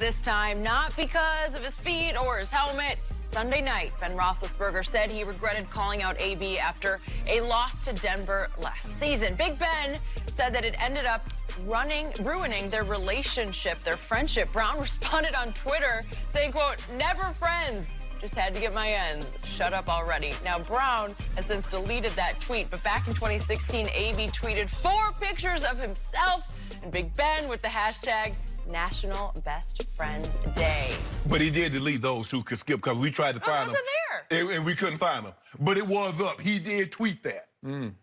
this time, not because of his feet or his helmet. Sunday night, Ben Roethlisberger said he regretted calling out AB after a loss to Denver last season. Big Ben said that it ended up ruining their relationship, their friendship. Brown responded on Twitter saying, quote, "Never friends. Just had to get my ends. Shut up already." Now, Brown has since deleted that tweet, but back in 2016, AB tweeted 4 pictures of himself and Big Ben with the hashtag National Best Friends Day. But he did delete those two, Skip, because we tried to find them. Wasn't there? And we couldn't find them. But it was up. He did tweet that.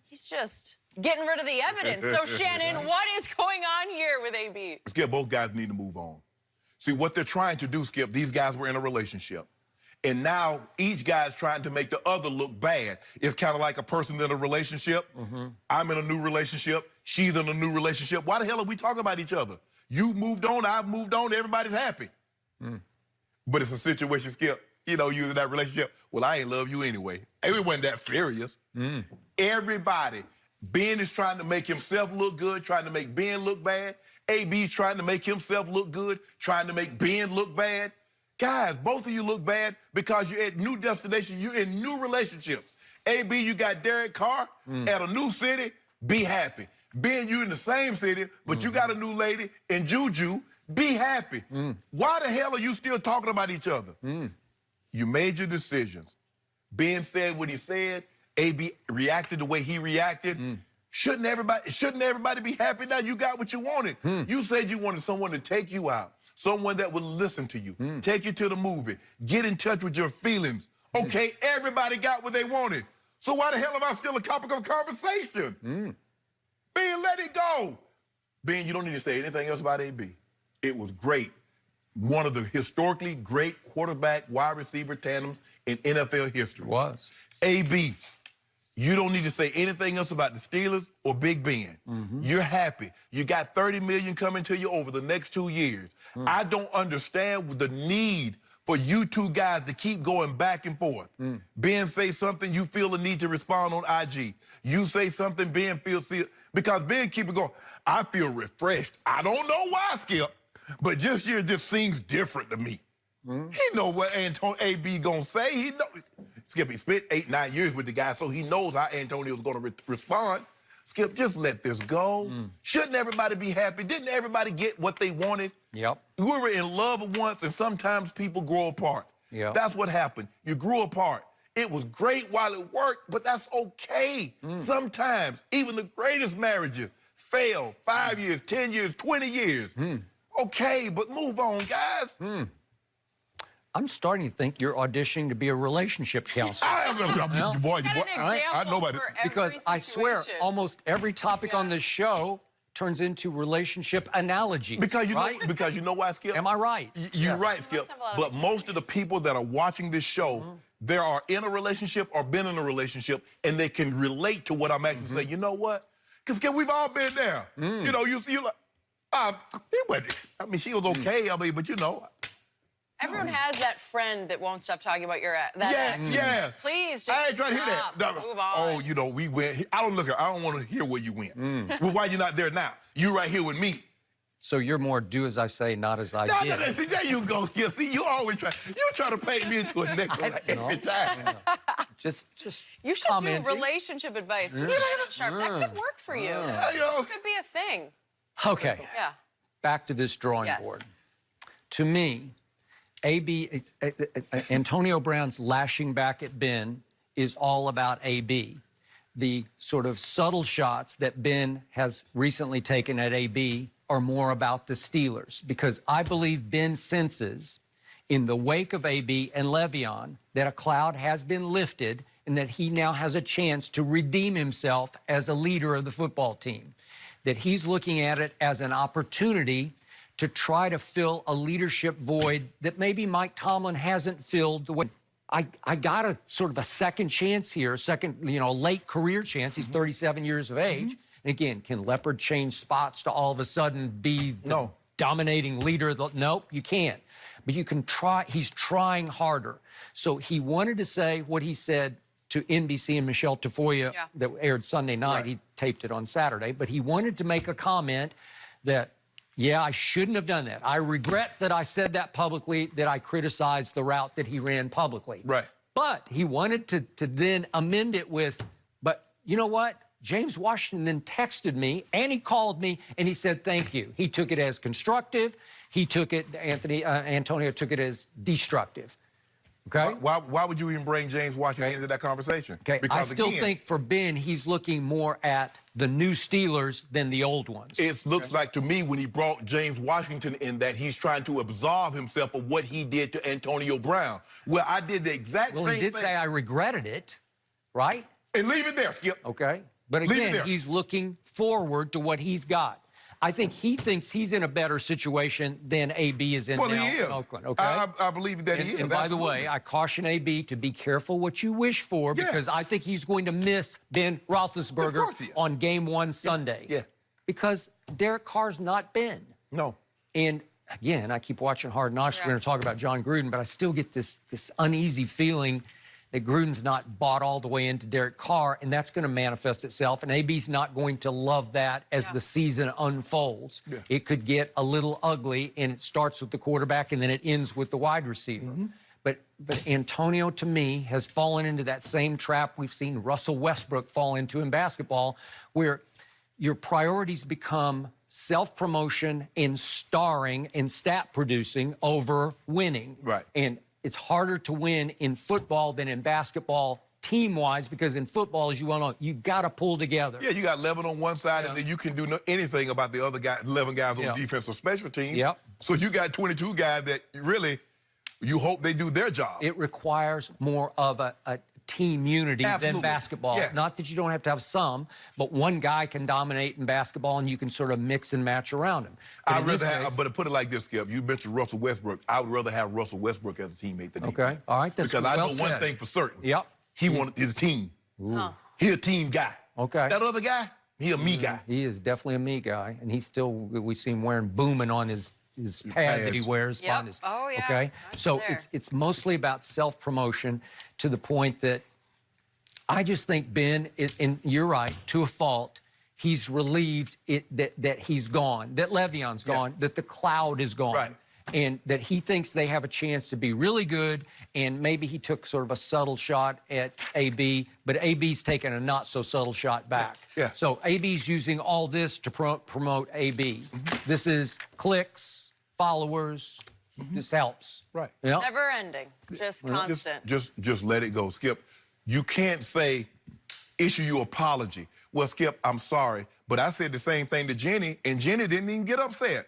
He's just getting rid of the evidence. So, Shannon, what is going on here with AB? Skip, both guys need to move on. See, what they're trying to do, Skip, these guys were in a relationship. And now each guy's trying to make the other look bad. It's kind of like a person in a relationship. I'm in a new relationship. She's in a new relationship. Why the hell are we talking about each other? You moved on, I've moved on, everybody's happy. But it's a situation, Skip. You know, you're in that relationship. Well, I ain't love you anyway. It wasn't that serious. Everybody. Ben is trying to make himself look good, trying to make Ben look bad. AB's trying to make himself look good, trying to make Ben look bad. Guys, both of you look bad because you're at new destinations. You're in new relationships. AB, you got Derek Carr at a new city. Be happy. Ben, you in the same city, but you got a new lady and Juju. Be happy. Why the hell are you still talking about each other? You made your decisions. Ben said what he said. AB reacted the way he reacted. Shouldn't everybody be happy now? You got what you wanted. You said you wanted someone to take you out. Someone that would listen to you, take you to the movie, get in touch with your feelings. Okay, everybody got what they wanted. So why the hell am I still a topic of conversation? Ben, let it go. Ben, you don't need to say anything else about AB. It was great. One of the historically great quarterback wide receiver tandems in NFL history. It was. AB, you don't need to say anything else about the Steelers or Big Ben. You're happy. You got $30 million coming to you over the next 2 years. I don't understand the need for you two guys to keep going back and forth. Ben say something, you feel the need to respond on IG. You say something, Ben feels because Ben keep it going. I feel refreshed. I don't know why, Skip, but this year just seems different to me. He know what AB gonna say. He know. Skip, he spent 8-9 years with the guy, so he knows how Antonio's going to respond. Skip, just let this go. Shouldn't everybody be happy? Didn't everybody get what they wanted? Yep. We were in love once, and sometimes people grow apart. Yep. That's what happened. You grew apart. It was great while it worked, but that's okay. Sometimes, even the greatest marriages fail 5 years, 10 years, 20 years. Okay, but move on, guys. I'm starting to think you're auditioning to be a relationship counselor. I know about it. Because I swear, almost every topic on this show turns into relationship analogies. Because you right? know, because you know why, Skip? Am I right? You're right, Skip. But most of the people that are watching this show, they are in a relationship or been in a relationship, and they can relate to what I'm actually saying. You know what? Because we've all been there. You know, you like, I mean, she was okay. I mean, but you know. Everyone has that friend that won't stop talking about your ex. Yes. Please, just I ain't trying to hear stop. that. Move on. Oh, you know, we went. I don't want to hear where you went. Well, why you not there now? You right here with me. So you're more do as I say, not as I did. No, see, there you go. Yeah, see, you always try. You try to paint me into a nickel every time. Just you should do relationship advice. Sharp. That could work for you. It could be a thing. Okay. Yeah. Back to this drawing board. To me, Antonio Brown's lashing back at Ben is all about AB. The sort of subtle shots that Ben has recently taken at AB are more about the Steelers, because I believe Ben senses in the wake of AB and Le'Veon that a cloud has been lifted and that he now has a chance to redeem himself as a leader of the football team, that he's looking at it as an opportunity to try to fill a leadership void that maybe Mike Tomlin hasn't filled the way. I got a sort of a second chance here, a second, late career chance. He's 37 years of age. And again, can Leopard change spots to all of a sudden be the dominating leader? Nope, you can't. But you can try. He's trying harder. So he wanted to say what he said to NBC and Michelle Tafoya that aired Sunday night. He taped it on Saturday. But he wanted to make a comment that Yeah, I shouldn't have done that. I regret that I said that publicly, that I criticized the route that he ran publicly. Right. But he wanted to then amend it with, but you know what? James Washington then texted me and he called me and he said, thank you. He took it as constructive. He took it, Antonio took it as destructive. Okay? Why would you even bring James Washington into that conversation? Okay, Because I still again, think for Ben, he's looking more at the new Steelers than the old ones. it looks like to me when he brought James Washington in that he's trying to absolve himself of what he did to Antonio Brown. Well, I did the exact Well, same he did thing. say I regretted it, right? And leave it there, Skip. Okay. But Leave it again, there. he's looking forward to what he's got. I think he thinks he's in a better situation than AB is in Well, now he is. in Oakland. Okay. I believe that he is. And by the absolutely. way, I caution AB to be careful what you wish for Yeah. because I think he's going to miss Ben Of Roethlisberger course he is. on Game 1 Sunday. Yeah. Because Derek Carr's not Ben. No. And again, I keep watching Hard Knocks. We're going to talk about John Gruden, but I still get this uneasy feeling that Gruden's not bought all the way into Derek Carr, and that's going to manifest itself. And AB's not going to love that as the season unfolds. Yeah. It could get a little ugly, and it starts with the quarterback, and then it ends with the wide receiver. But Antonio, to me, has fallen into that same trap we've seen Russell Westbrook fall into in basketball, where your priorities become self-promotion and starring and stat producing over winning. Right. And it's harder to win in football than in basketball team-wise because in football, as you well know, you got to pull together. Yeah, you got 11 on one side, and then you can do anything about the other guy, 11 guys on defense or special teams. Yep. So you got 22 guys that really, you hope they do their job. It requires more of a team unity Absolutely. than basketball. Yeah. Not that you don't have to have some, but one guy can dominate in basketball and you can sort of mix and match around him. But I'd in this rather have, case- but to put it like this, Skip, you mentioned Russell Westbrook. I would rather have Russell Westbrook as a teammate than Okay. he. All right, that's because I well know one said. thing for certain. Yep. He wanted his team. Huh. He a team guy. Okay. That other guy, he a me guy. He is definitely a me guy, and he's still, we see him wearing booming on his pad that he pads. wears. Yep. on his, Oh, yeah. Okay. That's So there. it's mostly about self-promotion to the point that I just think Ben, and you're right, to a fault, he's relieved that he's gone, that Le'Veon's gone, that the cloud is gone. Right. And that he thinks they have a chance to be really good, and maybe he took sort of a subtle shot at AB, but AB's taken a not-so-subtle shot back. Yeah. So AB's using all this to promote AB. This is clicks, followers. This helps. Right. Yeah. Never ending, just constant. Just let it go, Skip. You can't say, issue your apology. Well, Skip, I'm sorry, but I said the same thing to Jenny, and Jenny didn't even get upset.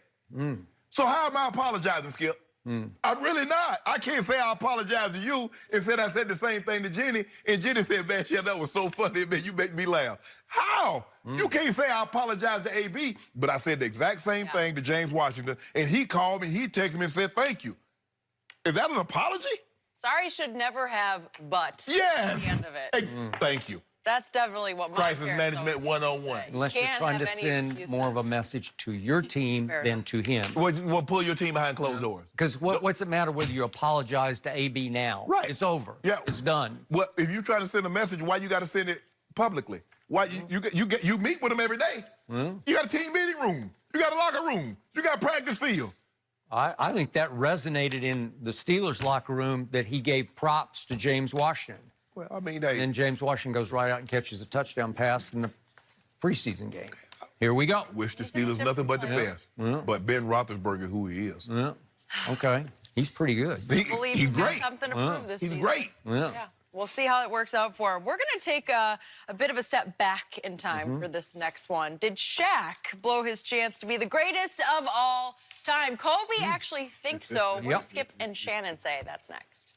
So how am I apologizing, Skip? I'm really not. I can't say I apologize to you and said I said the same thing to Jenny, and Jenny said, man, yeah, that was so funny, man, you make me laugh. How? You can't say I apologize to AB, but I said the exact same thing to James Washington, and he called me, he texted me and said, thank you. Is that an apology? Sorry should never have but Yes. at the end of it. Thank you. That's definitely what my Crisis parents management always used to 101. say. You Unless you're can't trying to have any send more of a excuses. message to your team Fair than enough. to him. Well, pull your team behind closed doors. Because what's it matter whether you apologize to AB now? Right. It's over. Yeah. It's done. Well, if you're trying to send a message, why you got to send it publicly? Why you meet with them every day? You got a team meeting room. You got a locker room. You got a practice field. I think that resonated in the Steelers locker room that he gave props to James Washington. Well, I mean, hey, Then James Washington goes right out and catches a touchdown pass in the preseason game. Here we go. wish the He's in a Steelers nothing but the different best. But Ben Roethlisberger, who he is, Yeah. Okay. He's pretty good. Believe he's he's got great. something to prove this He's season. great. Yeah. Yeah. We'll see how it works out for him. We're going to take a bit of a step back in time for this next one. Did Shaq blow his chance to be the greatest of all time? Kobe actually thinks so. What do Yep. Skip and Shannon say? That's next.